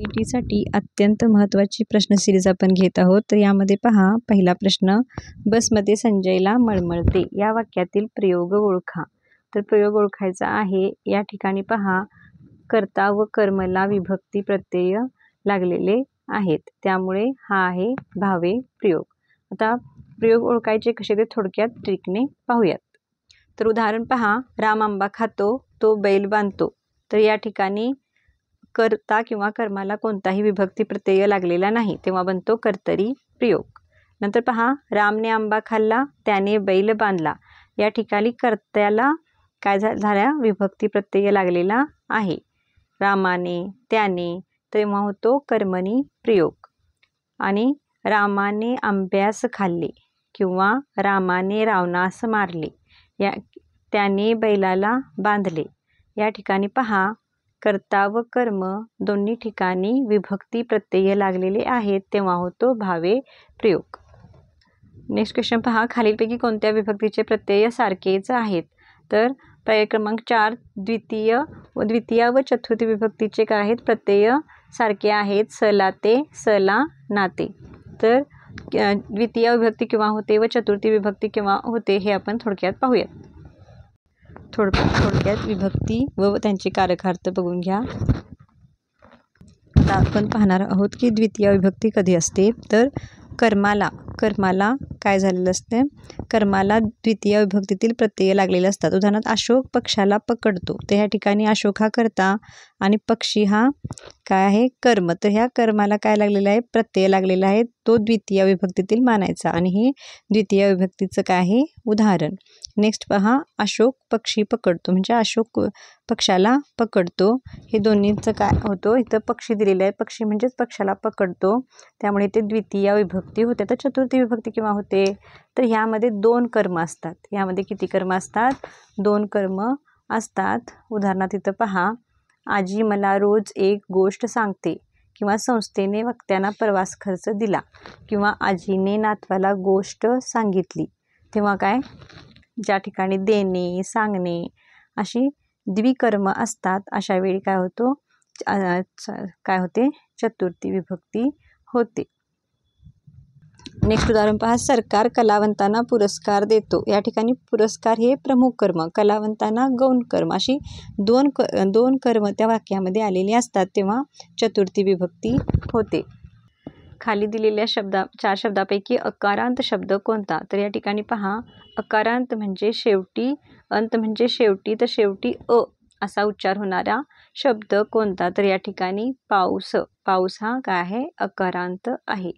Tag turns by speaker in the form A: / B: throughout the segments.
A: CETसाठी अत्यंत महत्त्वाची प्रश्न सिरीज आपण घेत आहोत. तर यामध्ये पहा, पहिला प्रश्न, बसमध्ये संजयला मळमळते या वाक्यातील प्रयोग ओळखा. तर प्रयोग ओळखायचा आहे. या ठिकाणी पहा, कर्ता व कर्मला विभक्ती प्रत्यय लागलेले आहेत, त्यामुळे हा आहे भावे प्रयोग. आता प्रयोग ओळखायचे कसे ते थोडक्यात ट्रिकने पाहूयात. तर उदाहरण पहा, राम आंबा खातो, तो बैल बांधतो. तर या ठिकाणी कर्ता किंवा कर्माला कोणताही विभक्ती प्रत्यय लागलेला नाही, तेव्हा बनतो कर्तरी प्रयोग. नंतर पहा, रामने आंबा खाल्ला, त्याने बैल बांधला. या ठिकाणी कर्त्याला काय झाल्या विभक्ती प्रत्यय लागलेला आहे. रामाने, त्याने, तेव्हा होतो कर्मणी प्रयोग. आणि रामाने आंब्यास खाल्ले किंवा रामाने रावणास मारले, त्याने बैलाला बांधले. या ठिकाणी पहा, कर्ता व कर्म दोन्ही ठिकाणी विभक्ती प्रत्यय लागलेले आहेत, तेव्हा होतो भावे प्रयोग. नेक्स्ट क्वेश्चन पहा, खालीलपैकी कोणत्या विभक्तीचे प्रत्यय सारखेच आहेत? तर पर्याय क्रमांक 4, द्वितीय व चतुर्थी विभक्तीचे काय आहेत प्रत्यय सारखे आहेत. सला ते, सला नाते. तर द्वितीय विभक्ती किंवा होते व चतुर्थी विभक्ती किंवा होते हे आपण थोडक्यात पाहूयात. थोडक्यात विभक्ती व त्यांचे कारकार्थ बघून घ्या. आता आपण पाहणार आहोत की द्वितीय विभक्ती कधी असते. तर कर्माला काय झालेलं असते, कर्माला द्वितीय विभक्तीतील प्रत्यय लागलेले असतात. उदाहरणार्थ, अशोक पक्षाला पकडतो. तर ह्या ठिकाणी अशोक हा कर्ता आणि पक्षी हा काय आहे कर्म. तर ह्या कर्माला काय लागलेला आहे प्रत्यय लागलेला आहे, तो द्वितीय विभक्तीतील मानायचा. आणि हे द्वितीय विभक्तीचं काय आहे उदाहरण. नेक्स्ट पहा, अशोक पक्षी पकडतो, म्हणजे अशोक पक्षाला पकडतो. हे दोन्हीचं काय होतं, इथं पक्षी दिलेलं आहे, पक्षी म्हणजेच पक्षाला पकडतो, त्यामुळे ते द्वितीय विभक्ती होते. तर चतुर्थी विभक्ती किंवा होते, तर ह्यामध्ये 2 कर्म असतात. यामध्ये किती कर्म असतात? 2 कर्म असतात. उदाहरणार्थ इथं पहा, आजी मला रोज एक गोष्ट सांगते किंवा संस्थेने वक्त्यांना प्रवास खर्च दिला किंवा आजीने नातवाला गोष्ट सांगितली. तेव्हा काय, ज्या ठिकाणी देणे, सांगणे अशी द्विकर्म असतात, अशा वेळी काय होतो, काय होते, चतुर्थी विभक्ती होते. नेक्स्ट उदाहरण पहा, सरकार कलावंतांना पुरस्कार देतो. या ठिकाणी पुरस्कार हे प्रमुख कर्म, कलावंतांना गौण कर्म, अशी दोन कर्म त्या वाक्यामध्ये आलेली असतात, तेव्हा चतुर्थी विभक्ती होते. खाली दिलेल्या 4 शब्दापैकी अकारांत शब्द कोणता? तर या ठिकाणी पहा, अकारांत म्हणजे शेवटी, अंत म्हणजे शेवटी, तर शेवटी अ असा उच्चार होणारा शब्द कोणता? तर या ठिकाणी पाऊस हा काय आहे अकारांत आहे.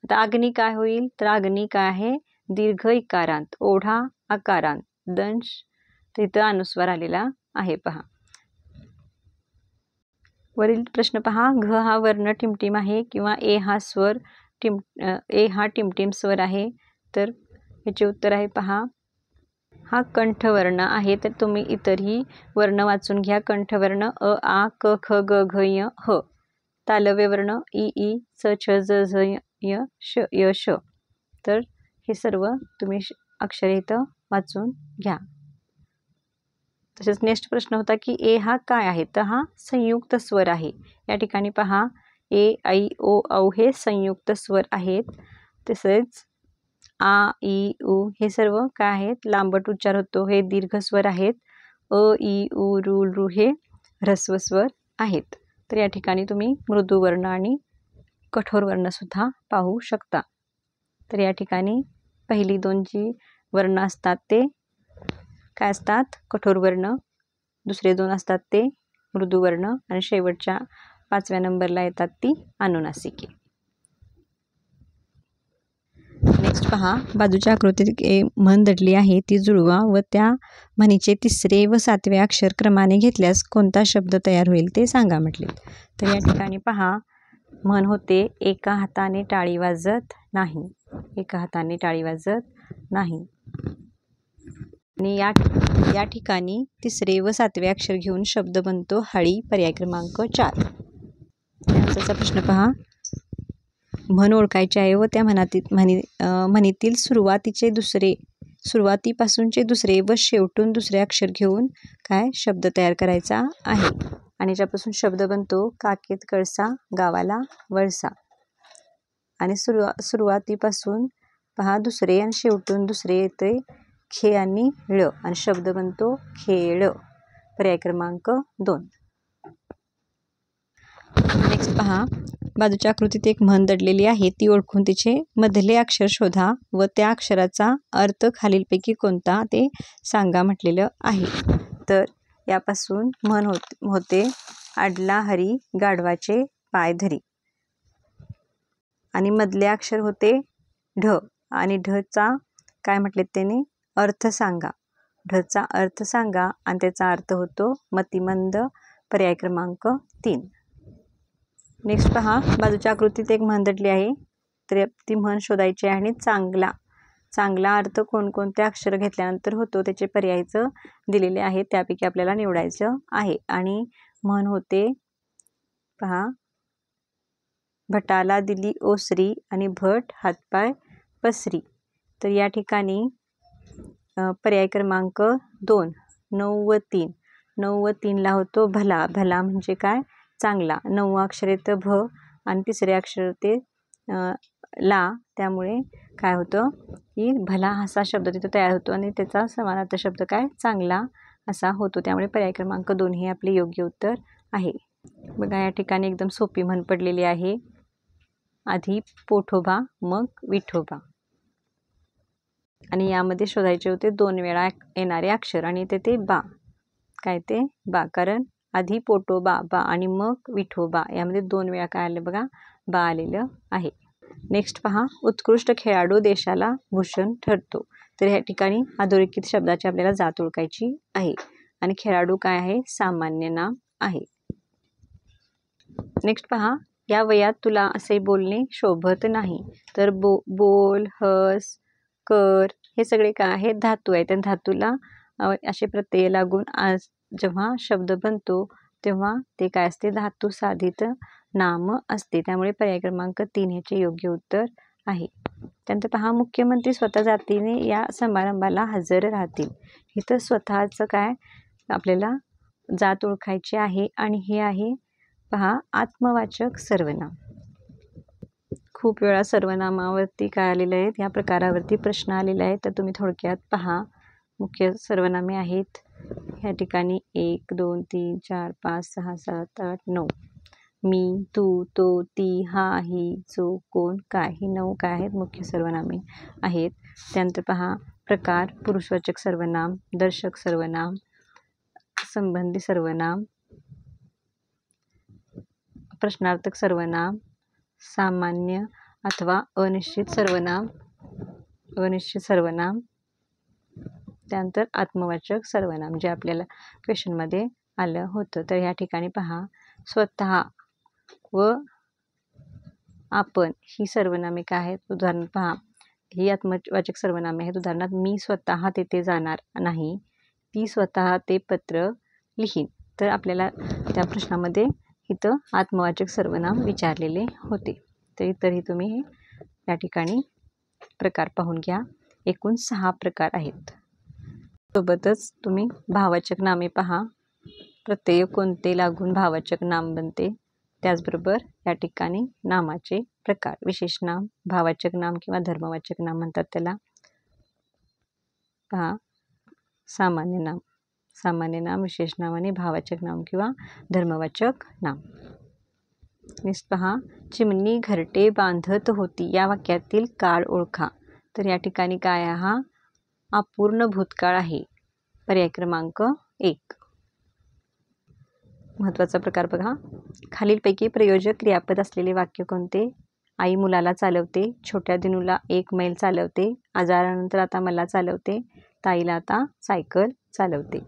A: आता अग्नी काय होईल? तर अग्नी काय आहे दीर्घ इकारांत. ओढा अकारांत. दंश तिथं अनुस्वार आलेला आहे पहा. वरील प्रश्न पहा, घ हा वर्ण टिमटिम आहे किंवा ए हा टिमटिम स्वर आहे. तर याचे उत्तर आहे पहा, हा कंठवर्ण आहे. तर तुम्ही इतरही वर्ण वाचून घ्या. कंठवर्ण अ आ क ख ग घ य ह. तालव्य वर्ण इ ई स छ ज झ य श य श. तर हे सर्व तुम्ही अक्षरे इथं वाचून घ्या. तसेच नेक्स्ट प्रश्न होता की ए हा काय आहे? तर हा संयुक्त स्वर आहे. या ठिकाणी पहा, ए ऐ ओ औ हे संयुक्त स्वर आहेत. तसेच आ ई उ हे सर्व काय आहेत लांबट उच्चार होतो, हे दीर्घ स्वर आहेत. अ ई उ रू रू हे ह्रस्व स्वर आहेत. तर या ठिकाणी तुम्ही मृदू वर्ण आणि कठोर वर्ण सुद्धा पाहू शकता. तर या ठिकाणी पहिली 2 जी वर्ण असतात ते काय असतात कठोर वर्ण, दुसरे 2 असतात ते मृदू वर्ण आणि शेवटच्या 5व्या नंबरला येतात ती अनुनासिके. नेक्स्ट पहा, बाजूच्या आकृतीत म्हण दडली आहे ती जुळवा व त्या म्हणीचे 3रे व 7वे अक्षर क्रमाने घेतल्यास कोणता शब्द तयार होईल ते सांगा म्हटले. तर या ठिकाणी पहा, म्हण होते एका हाताने टाळी वाजत नाही. एका हाताने टाळी वाजत नाही. आणि या ठिकाणी 3रे व 7वे अक्षर घेऊन शब्द बनतो हळी. पर्याय क्रमांक 4. त्यानंतरचा प्रश्न पहा, म्हण ओळखायची आहे व त्या म्हणीतील सुरुवातीपासूनचे दुसरे व शेवटून दुसरे अक्षर घेऊन काय शब्द तयार करायचा आहे. आणि याच्यापासून शब्द बनतो काकेत कळसा गावाला वळसा. आणि सुरुवातीपासून पहा दुसरे आणि शेवटून दुसरे येते खे आणि ळ आणि शब्द बनतो खेळ. पर्याय क्रमांक 2. नेक्स्ट पहा, बाजूच्या आकृतीत एक म्हण दडलेली आहे, ती ओळखून तिचे मधले अक्षर शोधा व त्या अक्षराचा अर्थ खालीलपैकी कोणता ते सांगा म्हटलेलं आहे. तर यापासून म्हण होते अडला हरी गाढवाचे पाय धरी. आणि मधले अक्षर होते ढ आणि ढचा काय म्हटले त्याने अर्थ सांगा. ढचा अर्थ सांगा आणि त्याचा अर्थ होतो मतिमंद. पर्याय क्रमांक 3. नेक्स्ट पहा, बाजूच्या आकृतीत एक म्हण दडली आहे, तर ती म्हण शोधायची आहे. आणि चांगला अर्थ कोणकोणते अक्षर घेतल्यानंतर होतो त्याचे पर्यायचं दिलेले आहे, त्यापैकी आपल्याला निवडायचं आहे. आणि म्हण होते पहा, भटाला दिली ओसरी आणि भट हातपाय पसरी. तर या ठिकाणी पर्याय क्रमांक 2 9 व 3. 9 व 3ला होतो भला. भला म्हणजे काय चांगला. 9 अक्षर येतं भ आणि तिसरे अक्षर ते ला, त्यामुळे काय होतं की भला असा शब्द तिथं तयार होतो आणि त्याचा समानार्थी शब्द काय चांगला असा होतो. त्यामुळे पर्याय क्रमांक 2 हे आपले योग्य उत्तर आहे. बघा या ठिकाणी एकदम सोपी म्हण पडलेली आहे, आधी पोठोबा मग विठोबा. आणि यामध्ये शोधायचे होते 2 वेळा येणारे अक्षर आणि ते बा. काय ते बा, कारण आधी पोटोबा बा आणि मग विठोबा, यामध्ये 2 वेळा काय आलं बघा बा आलेलं आहे. नेक्स्ट पहा, उत्कृष्ट खेळाडू देशाला भूषण ठरतो. तर ह्या ठिकाणी अधोरेखित शब्दाची आपल्याला जात ओळखायची आहे. आणि खेळाडू काय आहे सामान्य नाम आहे. नेक्स्ट पहा, या वयात तुला असे बोलणे शोभत नाही. तर बोल, हस, कर हे सगळे काय आहेत धातू आहेत. त्या धातूला असे प्रत्यय लागून आज जेव्हा शब्द बनतो तेव्हा ते काय असते धातू साधित नाम असते. त्यामुळे पर्याय क्रमांक 3 ह्याचे योग्य उत्तर आहे. त्यानंतर पहा, मुख्यमंत्री स्वतः जातीने या समारंभाला हजर राहतील. इथं स्वतःचं काय आपल्याला जात ओळखायची आहे. आणि हे आहे पहा आत्मवाचक सर्वनाम. खूप वेळा सर्वनामावरती काय आलेले आहेत, या प्रकारावरती प्रश्न आलेले आहेत. तर तुम्ही थोडक्यात पहा. मुख्य सर्वनामे आहेत ह्या ठिकाणी 1 2 3 4 5 6 7 8 9. मी, तू, तो, ती, हा, ही, जो, कोण, काय, ही 9 काय आहेत मुख्य सर्वनामे आहेत. त्यानंतर पहा प्रकार, पुरुषवाचक सर्वनाम, दर्शक सर्वनाम, संबंधी सर्वनाम, प्रश्नार्थक सर्वनाम, सामान्य अथवा अनिश्चित सर्वनाम, त्यानंतर आत्मवाचक सर्वनाम जे आपल्याला क्वेश्चनमध्ये आलं होतं. तर या ठिकाणी पहा स्वतः व आपण ही सर्वनामे काय आहेत. उदाहरण पहा, ही आत्मवाचक सर्वनामे आहेत. उदाहरणार्थ मी स्वतः तेथे जाणार नाही, ती स्वतः ते पत्र लिहीन. तर आपल्याला त्या प्रश्नामध्ये इथं आत्मवाचक सर्वनाम विचारलेले होते. तर इतरही तुम्ही या ठिकाणी प्रकार पाहून घ्या. एकूण 6 प्रकार आहेत. सोबतच तुम्ही भाववाचक नामे पहा, प्रत्यय कोणते लागून भाववाचक नाम बनते. त्याचबरोबर या ठिकाणी नामाचे प्रकार, विशेष नाम, भाववाचक नाम किंवा धर्मवाचक नाम म्हणतात त्याला. पहा सामान्य नाम, विशेष नाम आणि भाववाचक नाम किंवा धर्मवाचक नाम. नेक्स्ट पहा, चिमणी घरटे बांधत होती या वाक्यातील काळ ओळखा. तर या ठिकाणी काय हा अपूर्ण भूतकाळ आहे. पर्याय क्रमांक 1. महत्त्वाचा प्रकार बघा, खालीलपैकी प्रयोजक क्रियापद असलेले वाक्य कोणते. आई मुलाला चालवते, छोट्या दिनूला 1 मैल चालवते, आजारानंतर आता मला चालवते, ताईला आता सायकल चालवते.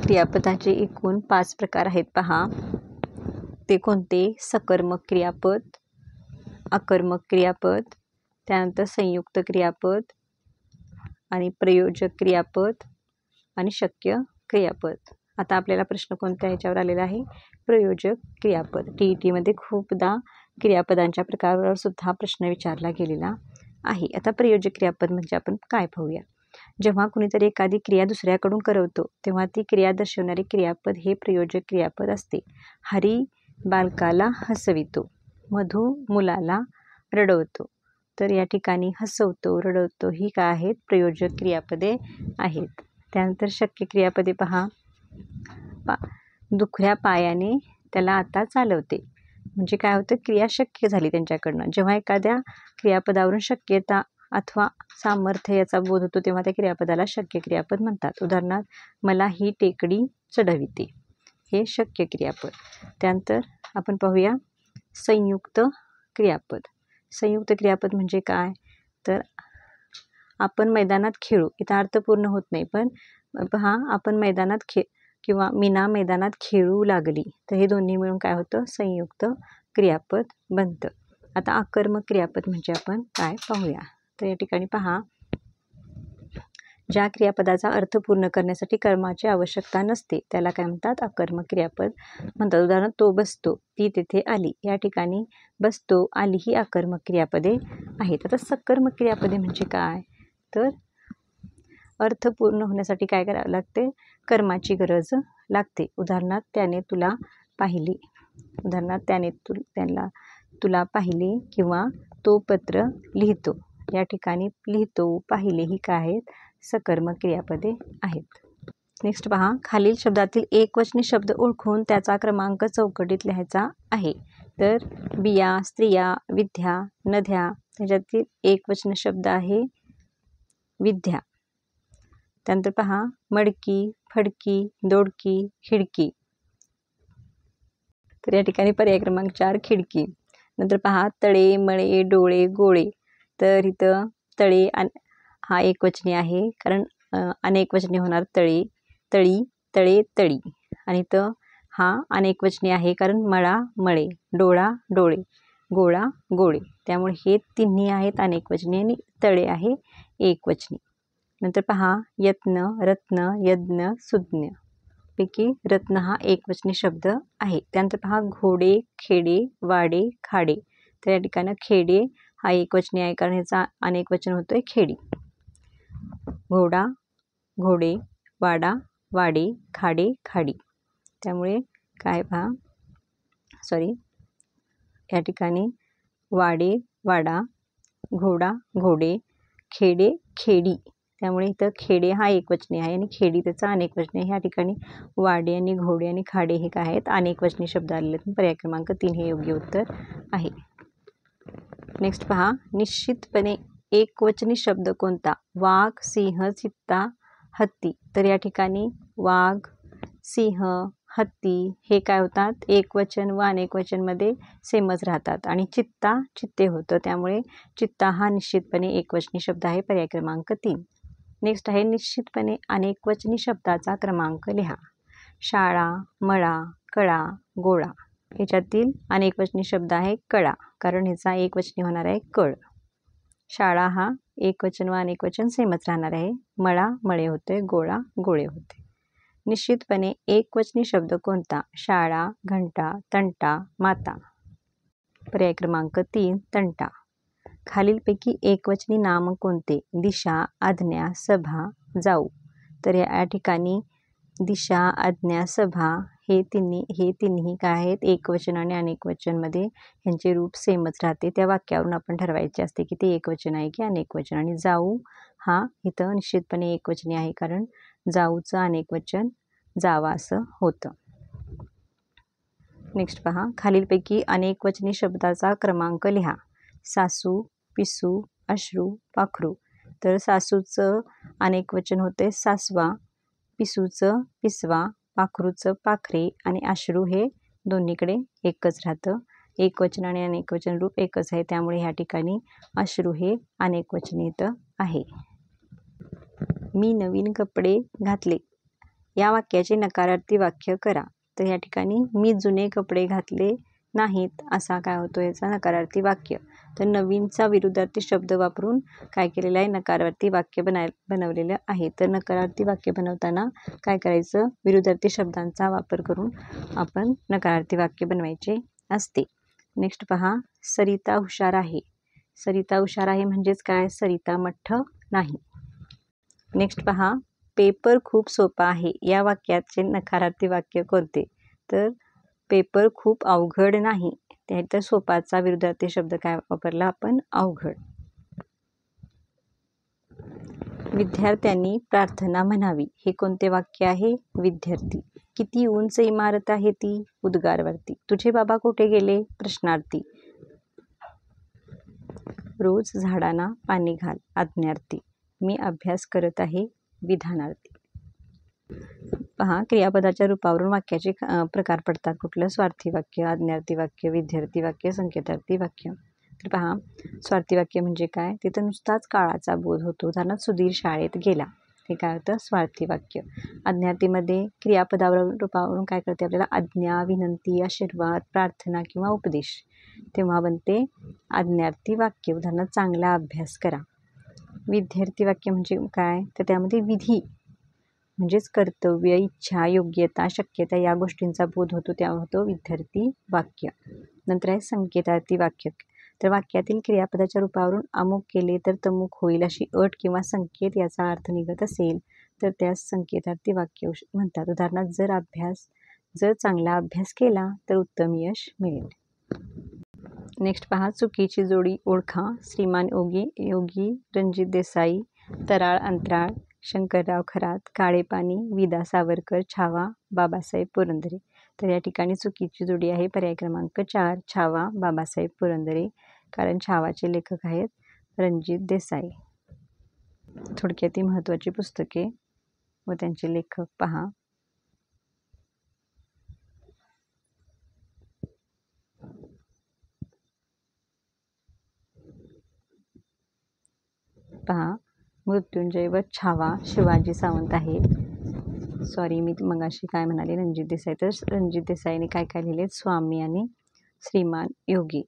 A: क्रियापदाचे एकूण 5 प्रकार आहेत पहा. ते कोणते. सकर्मक क्रियापद, अकर्मक क्रियापद, त्यानंतर संयुक्त क्रियापद आणि प्रयोजक क्रियापद आणि शक्य क्रियापद. आता आपल्याला प्रश्न कोणत्या ह्याच्यावर आलेला आहे, प्रयोजक क्रियापद. TETमध्ये खूपदा क्रियापदांच्या प्रकारावर सुद्धा प्रश्न विचारला गेलेला आहे. आता प्रयोजक क्रियापद म्हणजे आपण काय पाहूया. जेव्हा कुणीतरी एखादी क्रिया दुसऱ्याकडून करवतो तेव्हा ती क्रिया दर्शवणारे क्रियापद हे प्रयोजक क्रियापद असते. हरी बालकाला हसवितो, मधु मुलाला रडवतो. तर या ठिकाणी हसवतो, रडवतो ही काय आहेत? प्रयोजक क्रियापदे आहेत. त्यानंतर शक्य क्रियापदे पहा. दुखऱ्या पायाने त्याला आता चालवते. म्हणजे काय होतं? क्रिया शक्य झाली त्यांच्याकडनं. जेव्हा एखाद्या क्रियापदावरून शक्यता अथवा सामर्थ्य याचा बोध होतो तेव्हा त्या क्रियापदाला शक्य क्रियापद म्हणतात. उदाहरणार्थ, मला ही टेकडी चढविते, हे शक्य क्रियापद. त्यानंतर आपण पाहूया संयुक्त क्रियापद. संयुक्त क्रियापद म्हणजे काय? तर आपण मैदानात खेळू, इथं अर्थ पूर्ण होत नाही, पण पहा, आपण मैदानात किंवा मीना मैदानात खेळू लागली, तर हे दोन्ही मिळून काय होतं? संयुक्त क्रियापद बनतं. आता आकर्मक क्रियापद म्हणजे आपण काय पाहूया. तर या ठिकाणी पहा, ज्या क्रियापदाचा अर्थ पूर्ण करण्यासाठी कर्माची आवश्यकता नसते त्याला काय म्हणतात? आकर्मक क्रियापद म्हणतात. उदाहरण, तो बसतो, ती तेथे आली. या ठिकाणी बसतो, आली ही आकर्मक क्रियापदे आहेत. आता सकर्मक क्रियापदे म्हणजे काय? तर अर्थ पूर्ण होण्यासाठी काय करावं लागते? कर्माची गरज लागते. उदाहरणार्थ, त्याने तुला पाहिले. उदाहरणार्थ, त्याने तुला पाहिले किंवा तो पत्र लिहितो. या ठिकाणी लिहितो, पाहिले ही काय आहेत? सकर्मक क्रियापदे आहेत. नेक्स्ट पहा, खालील शब्दातील एकवचनी शब्द ओळखून त्याचा क्रमांक चौकटीत लिहायचा आहे. तर बिया, स्त्रिया, विद्या, नद्या, त्याच्यातील एकवचनी शब्द आहे विद्या. त्यानंतर पहा, मडकी, फडकी, दोडकी, खिडकी. तर या ठिकाणी पर्याय क्रमांक 4 खिडकी. नंतर पहा, तळे, मळे, डोळे, गोळे. तर इथं तळे हा एकवचनी आहे, कारण अनेकवचनी होणार तळे, तळी, तळे, तळी. आणि इथं हा अनेकवचनी आहे, कारण मळा, मळे, डोळा, डोळे, गोळा, गोळे. त्यामुळे हे तिन्ही आहेत अनेकवचनी आणि तळे आहे एकवचनी. नंतर पहा, यत्न, रत्न, यज्ञ, सुज्ञ पैकी रत्न हा एकवचनी शब्द आहे. त्यानंतर पहा, घोडे, खेडे, वाडे, खाडे. तर या ठिकाणी खेडे हा एकवचनी आहे, कारण ह्याचा अनेकवचन होतोय खेडी. घोडा, घोडे, वाडा, वाडे, खाडे, खाडी. त्यामुळे काय पहा, या ठिकाणी वाडे, वाडा, घोडा, घोडे, खेडे, खेडी. त्यामुळे इथं खेडे हा एकवचनी आहे आणि खेडी त्याचा अनेकवचनी आहे. ह्या ठिकाणी वाडे आणि घोडे आणि खाडे हे काय आहेत? अनेकवचनी शब्द आलेले आहेत. पर्याय क्रमांक 3 हे योग्य उत्तर आहे. नेक्स्ट पहा, निश्चितपणे एकवचनी शब्द कोणता? वाघ, सिंह, चित्ता, हत्ती. तर या ठिकाणी वाघ, सिंह, हत्ती हे काय होतात? एकवचन व अनेकवचनमध्ये सेमच राहतात. आणि चित्ता चित्ते होतं, त्यामुळे चित्ता हा निश्चितपणे एकवचनी शब्द आहे. पर्याय क्रमांक 3. नेक्स्ट आहे, निश्चितपणे अनेकवचनी शब्दाचा क्रमांक लिहा. शाळा, मळा, कळा, गोळा. ह्याच्यातील अनेकवचनी शब्द आहे कळा, कारण ह्याचा एकवचनी होणार आहे कळ. शाळा हा एकवचन व अनेकवचन सेमच राहणार आहे. मळा, मळे होते, गोळा, गोळे होते. निश्चितपणे एकवचनी शब्द कोणता? शाळा, घंटा, तंटा, माता. पर्याय क्रमांक 3 तंटा. खालीलपैकी एकवचनी नाम कोणते? दिशा, आज्ञा, सभा, जाऊ. तर या ठिकाणी दिशा, आज्ञा, सभा हे तिन्ही काय आहेत? एकवचन आणि अनेकवचनमध्ये ह्यांचे रूप सेमच राहते. त्या वाक्यावरून आपण ठरवायचे असते की ते एकवचन आहे की अनेकवचन. आणि जाऊ हा इथं निश्चितपणे एकवचनी आहे, कारण जाऊचं अनेकवचन जावा असं होतं. नेक्स्ट पहा, खालीलपैकी अनेकवचनी शब्दाचा क्रमांक लिहा. सासू, पिसू, अश्रू, पाखरू. तर सासूचं अनेकवचन होते सासवा, पिसूचं पिसवा, पाखरूचं पाखरे आणि अश्रू हे दोन्हीकडे एकच राहतं. एकवचन आणि अनेकवचन रूप एकच आहे, त्यामुळे ह्या ठिकाणी अश्रू हे अनेकवचनी इथं आहे. मी नवीन कपडे घातले. या वाक्याचे नकारार्थी वाक्य करा. तर या ठिकाणी मी जुने कपडे घातले नाहीत असा काय होतो याचा नकारार्थी वाक्य. तर नवीनचा विरुद्धार्थी शब्द वापरून काय केलेलं आहे? नकारार्थी वाक्य बनवलेलं आहे. तर नकारार्थी वाक्य बनवताना काय करायचं? विरुद्धार्थी शब्दांचा वापर करून आपण नकारार्थी वाक्य बनवायचे असते. नेक्स्ट पहा, सरिता हुशार आहे. सरिता हुशार आहे म्हणजेच काय? सरिता मठ्ठ नाही. नेक्स्ट पहा, पेपर खूप सोपा आहे या वाक्याचे नकारार्थी वाक्य कोणते? तर पेपर खूप अवघड नाही, त्यात सोपाचा विरुद्धार्थी शब्द काय वापरला आपण? अवघड. विद्यार्थ्यांनी प्रार्थना म्हणावी, हे कोणते वाक्य आहे? विद्यार्थी. किती उंच इमारत आहे ती? उद्गारवार्थी. तुझे बाबा कुठे गेले? प्रश्नार्थी. रोज झाडांना पाणी घाल, आज्ञार्थी. मी अभ्यास करत आहे, विधानार्थी. पहा, क्रियापदाच्या रूपावरून वाक्याचे प्रकार पडतात. कुठलं? स्वार्थी वाक्य, आज्ञार्थी वाक्य, विद्यार्थी वाक्य, संकेतार्थी वाक्य. तर पहा, स्वार्थी वाक्य म्हणजे काय? तिथं नुसताच काळाचा बोध होतो. उदाहरणार्थ, सुधीर शाळेत गेला, हे काय होतं? स्वार्थी वाक्य. आज्ञार्थीमध्ये क्रियापदावर रूपावरून काय करते? आपल्याला आज्ञा, विनंती, आशीर्वाद, प्रार्थना किंवा उपदेश, तेव्हा बनते आज्ञार्थी वाक्य. उदाहरणार्थ, चांगला अभ्यास करा. विद्यार्थी वाक्य म्हणजे काय? तर त्यामध्ये विधी म्हणजेच कर्तव्य, इच्छा, योग्यता, शक्यता या गोष्टींचा बोध होतो, त्या होतो विद्यार्थी वाक्य. नंतर आहे संकेतार्थी वाक्य. तर वाक्यातील क्रियापदाच्या रूपावरून अमुक केले तर तमुक होईल अशी अट किंवा संकेत याचा अर्थ निघत असेल तर त्यास संकेतार्थी वाक्य म्हणतात. उदाहरणार्थ, जर चांगला अभ्यास केला तर उत्तम यश मिळेल. नेक्स्ट पहा, चुकीची जोडी ओळखा. श्रीमान योगी रणजित देसाई, तराळ अंतराळ, शंकरराव खरात, काळे पाणी, विदा सावरकर, छावा बाबासाहेब पुरंदरे. तर या ठिकाणी चुकीची जोडी आहे पर्याय क्रमांक 4, छावा बाबासाहेब पुरंदरे, कारण छावाचे लेखक आहेत रणजित देसाई. थोडक्यात ही महत्त्वाची पुस्तके व त्यांचे लेखक पहा. मृत्युंजय व छावा शिवाजी सावंत आहे. सॉरी, मी मगाशी काय म्हणाले? रणजित देसाई. तर रणजित देसाईने काय काय लिहिले? स्वामी आणि श्रीमान योगी.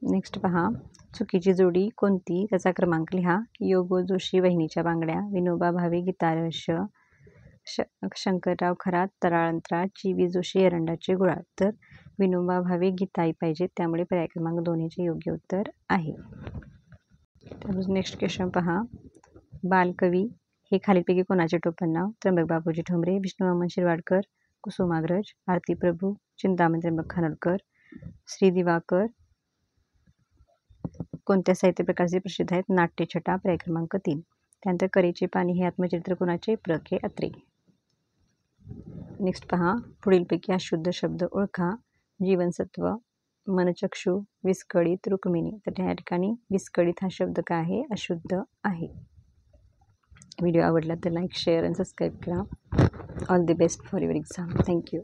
A: नेक्स्ट पहा, चुकीची जोडी कोणती? त्याचा क्रमांक लिहा. योगो जोशी वहिनीच्या बांगड्या, विनोबा भावे गीता रहस्य, शंकरराव खरात तराळ अंतराळ, ची.वी. जोशी एरंडाचे गुळाळ. तर विनोबा भावे गीताई पाहिजे, त्यामुळे पर्याय क्रमांक 2 चे योग्य उत्तर आहे. नेक्स्ट क्वेश्चन पहा, बालकवी हे खालीलपैकी कोणाचे टोपण नाव? त्र्यंबक बापूजी ठोंबरे, विष्णू वामन शिरवाडकर, कुसुमाग्रज, आरती प्रभू, चिंतामणी त्र्यंबक खानोलकर, श्री दिवाकर. कोणत्या साहित्य प्रकारचे प्रसिद्ध आहेत? नाट्यछटा, पर्याय क्रमांक 3. त्यानंतर करेचे पाणी हे आत्मचरित्र कोणाचे? प्र. के. अत्रे. नेक्स्ट पहा, पुढीलपैकी अशुद्ध शब्द ओळखा. जीवनसत्व, मनचक्षु, विस्कळीत, रुक्मिणी. तर या ठिकाणी विस्कळीत हा शब्द काय आहे? अशुद्ध आहे. व्हिडिओ आवडला तर लाईक, शेअर आणि सबस्क्राईब करा. All the best for your exam. Thank you.